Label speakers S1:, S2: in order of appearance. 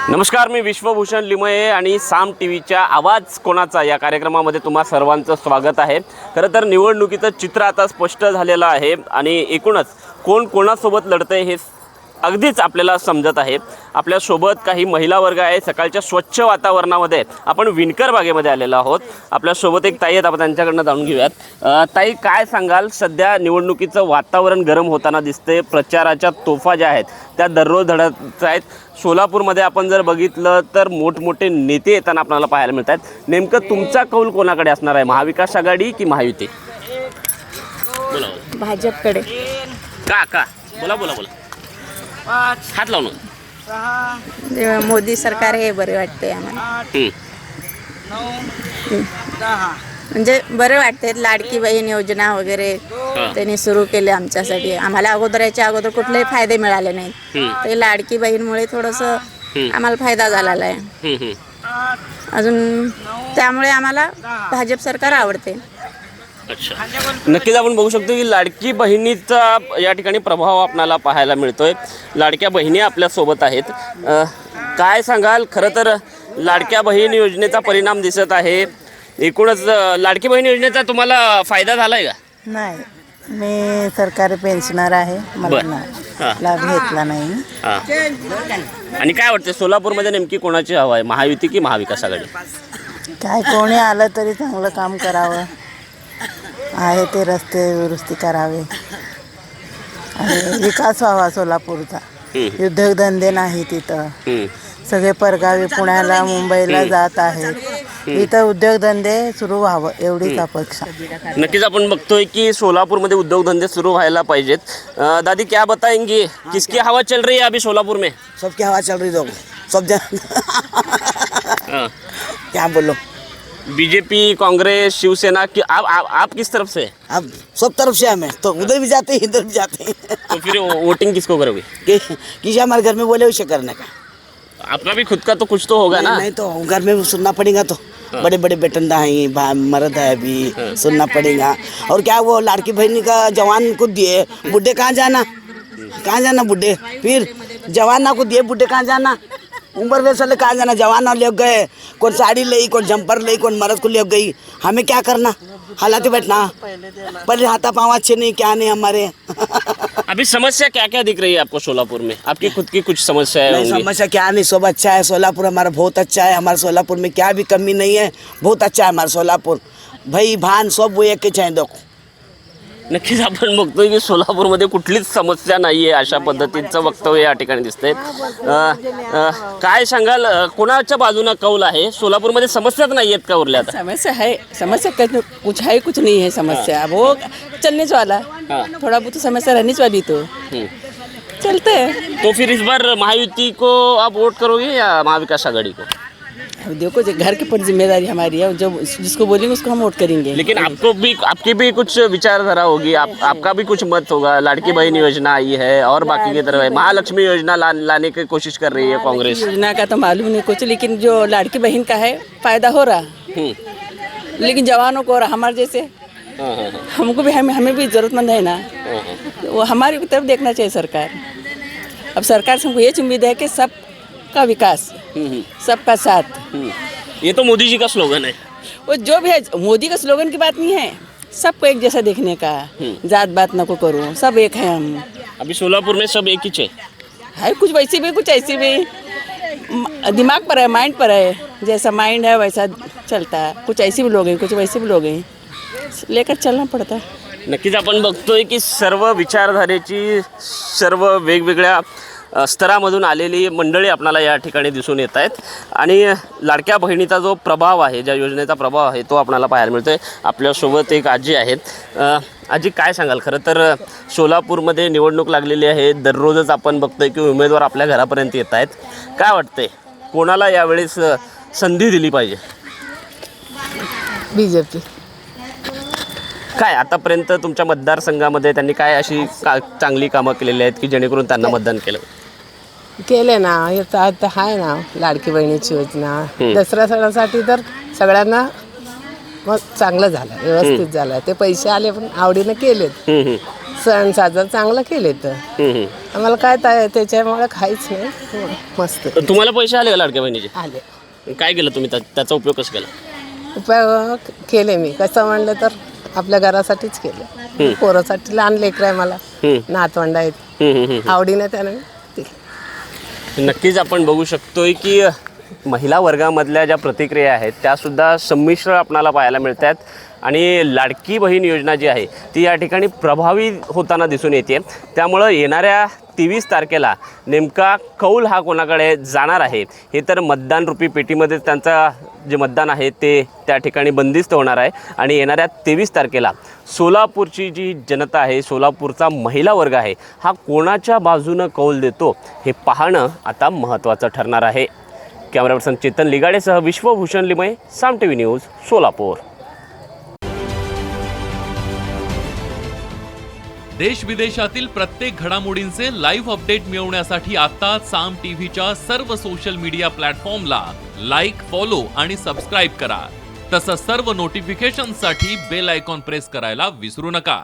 S1: नमस्कार, मी विश्वभूषण लिमये आणि साम टीव्हीच्या आवाज कोणाचा या कार्यक्रमामध्ये तुम्हा सर्वांचं स्वागत आहे। खरं तर निवडणुकीचं चित्र आता स्पष्ट झालेलं आहे आणि एकूणच कोण कोणासोबत लढतंय हे अगदीच आपल्याला समजत आहे। आपल्या सोबत काही महिला वर्ग आहे। सकाळच्या स्वच्छ वातावरणामध्ये आपण विणकर बागेमध्ये आलेलो आहोत। आपल्या सोबत एक ताई आहेत, आपण त्यांच्याकडनं जाणून घेऊयात। ताई, काय सांगाल? सध्या निवडणुकीचं वातावरण गरम होताना दिसते। प्रचाराच्या तोफा ज्या आहेत त्या दररोज धडकत आहेत। सोलापूरमध्ये आपण जर बघितलं तर मोठमोठे नेते येताना आपल्याला पाहायला मिळतात। नेमकं तुमचा कौल कोणाकडे असणार आहे? महाविकास आघाडी की महायुती? बोला।
S2: भाजपकडे।
S1: का बोला बोला बोला, हात लावून।
S2: मोदी सरकार हे बरे वाटते आम्हाला। म्हणजे बरे वाटते। लाडकी बहीण योजना वगैरे त्यांनी सुरू केले आमच्यासाठी। आम्हाला याच्या अगोदर कुठलेही फायदे मिळाले नाहीत। ते लाडकी बहीणमुळे थोडंसं आम्हाला फायदा झालेला आहे अजून, त्यामुळे आम्हाला भाजप सरकार आवडते।
S1: अच्छा, नक्कीच आपण बघू शकतो की लाडकी बहिणीचा या ठिकाणी प्रभाव आपल्याला पाहायला मिळतोय। लाडक्या बहिणी आपल्यासोबत आहेत। काय सांगाल? खरं तर लाडक्या बहीण योजनेचा परिणाम दिसत आहे। एकूणच लाडकी बहीण योजनेचा तुम्हाला फायदा झाला आहे का?
S3: नाही, मी सरकारी पेन्शनर आहे, मला लाभ घेतला नाही।
S1: आणि काय वाटतं सोलापूरमध्ये नेमकी कोणाची हवा आहे, महायुती की महाविकास आघाडी?
S3: काय कोणी आलं तरी चांगलं काम करावं, आहे ते रस्ते दुरुस्ती करावे आणि विकास व्हावा सोलापूरचा। उद्योगधंदे नाही तिथं, सगळे परगावी पुण्याला मुंबईला जात आहेत। इथं उद्योगधंदे सुरू व्हावं एवढीच अपेक्षा।
S1: नक्कीच आपण बघतोय की सोलापूरमध्ये उद्योगधंदे सुरू व्हायला पाहिजेत। दादी, क्या बताएंगे, किसकी हवा चल रही है अभी सोलापुर में?
S4: सबकी हवा चल रही, सब क्या बोलो,
S1: बीजेपी, कांग्रेस, शिवसेना की आप किस तरफ से?
S4: अब सब तरफ से हमें तो उधर भी जाते हैं इधर भी जाते हैं।
S1: तो फिर वोटिंग किसको करोगे?
S4: किसी हमारे घर में बोले उसे करने का।
S1: आपका भी खुद का तो कुछ तो होगा ना?
S4: नहीं तो घर में सुनना पड़ेगा, तो बड़े बड़े बेटन हैं, मर्द है, अभी सुनना पड़ेगा। और क्या वो लाड़की बहन का जवान को दिए, बुढ़े कहाँ जाना बुढ़े, फिर जवान को दिए, बुढ़े कहाँ जाना, उम्र वैसे कहाँ जाना। जवान ले गए, कौन साड़ी ले, कौन जंपर ले, कौन मर्द को ले गई, हमें क्या करना, हालात बैठना। पहले हाथा पाँव अच्छे नहीं, क्या नहीं हमारे।
S1: अभी समस्या क्या क्या दिख रही है आपको सोलापुर में? आपकी खुद की कुछ समस्या है?
S4: समस्या क्या नहीं, सब अच्छा है। सोलापुर हमारा बहुत अच्छा है। हमारे सोलापुर में क्या भी कमी नहीं है, बहुत अच्छा है हमारा सोलापुर। भाई भान सब वो एक है, देखो।
S1: नक्कीच आपण बघतोय की सोलापूरमध्ये कुठलीच समस्या नाही आहे, अशा पद्धतीचं वक्तव्य या ठिकाणी दिसतंय। काय सांगाल, कोणाच्या बाजूने कौल आहे? सोलापूरमध्ये समस्याच नाही आहेत का उरल्या? आता
S5: समस्या है, समस्या कुछ है कुछ नहीं है समस्या, वो चलने वाला, थोड़ा बहुत समस्या रहने वाली, तो चलते हैं।
S1: तो फिर इस बार महायुति को आप वोट करोगे या महाविकास आघाड़ी को?
S5: अब देखो, जो घर के पर जिम्मेदारी हमारी है, जो जिसको बोलेंगे उसको हम वोट करेंगे।
S1: लेकिन आपकी भी कुछ विचारधारा होगी, आपका भी कुछ मत होगा। लाड़की बहन योजना आई है और बाकी की तरफ है, महालक्ष्मी योजना लाने की कोशिश कर रही है कांग्रेस।
S5: योजना का तो मालूम नहीं कुछ, लेकिन जो लाड़की बहन का है फायदा हो रहा, लेकिन जवानों को और हमारे जैसे हमको भी, हमें भी जरूरतमंद है ना, वो हमारी तरफ देखना चाहिए सरकार। अब सरकार से हमको ये उम्मीद है कि सबका विकास, सबका साथ।
S1: ये तो मोदी जी का स्लोगन है।
S5: वो जो भी है, मोदी का स्लोगन की बात नहीं है, सबको एक जैसा देखने का, जात बात न को करो, सब एक है हम।
S1: अभी सोलापुर में सब एक ही
S5: है, कुछ वैसे भी कुछ ऐसे भी, दिमाग पर है, माइंड पर है, जैसा माइंड है वैसा चलता है। कुछ ऐसे भी लोग हैं, कुछ वैसे भी लोग हैं, लेकर चलना पड़ता है।
S1: नक्कीच आपण बघतोय की सर्व विचारधारेची, सर्व वेगवेगळ्या स्तरामधून आलेली मंडळी आपल्याला या ठिकाणी दिसून येत आहेत आणि लाडक्या बहिणीचा जो प्रभाव आहे, ज्या योजनेचा प्रभाव आहे, तो आपल्याला पाहायला मिळतोय। आपल्यासोबत एक आजी आहेत। आजी, काय सांगाल? खरं तर सोलापूरमध्ये निवडणूक लागलेली आहे, दररोजच आपण बघतोय की उमेदवार आपल्या घरापर्यंत येत आहेत। काय वाटतंय, कोणाला यावेळेस संधी दिली पाहिजे?
S3: बीजेपी।
S5: काय आतापर्यंत तुमच्या मतदारसंघामध्ये त्यांनी काय अशी चांगली कामं केलेली आहेत की जेणेकरून त्यांना मतदान केलं?
S3: केले ना, हे तर आता आहे ना लाडकी बहिणीची योजना, दसरा सणासाठी तर सगळ्यांना मग चांगलं झालं, व्यवस्थित झालं. ते पैसे आले पण आवडीनं केलेत.
S6: सण साजरा चांगलं केले तर आम्हाला काय त्याच्यामुळे काहीच नाही मस्त
S1: तुम्हाला पैसे आले का लाडक्या बहिणीचे?
S6: आले
S1: काय केलं तुम्ही त्याचा उपयोग कसा केला?
S6: उपयोग केले मी कसं म्हणलं तर आपल्या घरासाठीच केलं पोरासाठी लहान लेकरं आहे मला नातवंड आहेत आवडीने त्याने दिले.
S1: नक्कीच आपण बघू शकतोय की महिला वर्गामधल्या ज्या प्रतिक्रिया आहेत त्यासुद्धा संमिश्र आपणाला पाहायला मिळत आहेत आणि लाडकी बहीण योजना जी आहे ती या ठिकाणी प्रभावी होताना दिसून येते. त्यामुळं येणाऱ्या 23 तारखेला नेमका कौल हा कोणाकडे जाणार आहे हे तर मतदानरूपी पेटीमध्ये त्यांचा जे मतदान आहे ते त्या ठिकाणी बंदिस्त होणार आहे. आणि येणाऱ्या 23 तारखेला सोलापूरची जी जनता आहे, सोलापूरचा महिला वर्ग आहे, हा कोणाच्या बाजूनं कौल देतो हे पाहणं आता महत्त्वाचं ठरणार आहे. कॅमेरा पर्सन चेतन लिगाडेसह विश्वभूषण लिमये, साम टीव्ही न्यूज, सोलापूर.
S7: देश विदेशातील प्रत्येक घडामोडींचे लाईव्ह अपडेट मिळवण्यासाठी आता साम टीव्हीच्या सर्व सोशल मीडिया प्लॅटफॉर्मला लाईक, फॉलो आणि सबस्क्राईब करा. तसंच सर्व नोटिफिकेशनसाठी बेल आयकॉन प्रेस करायला विसरू नका.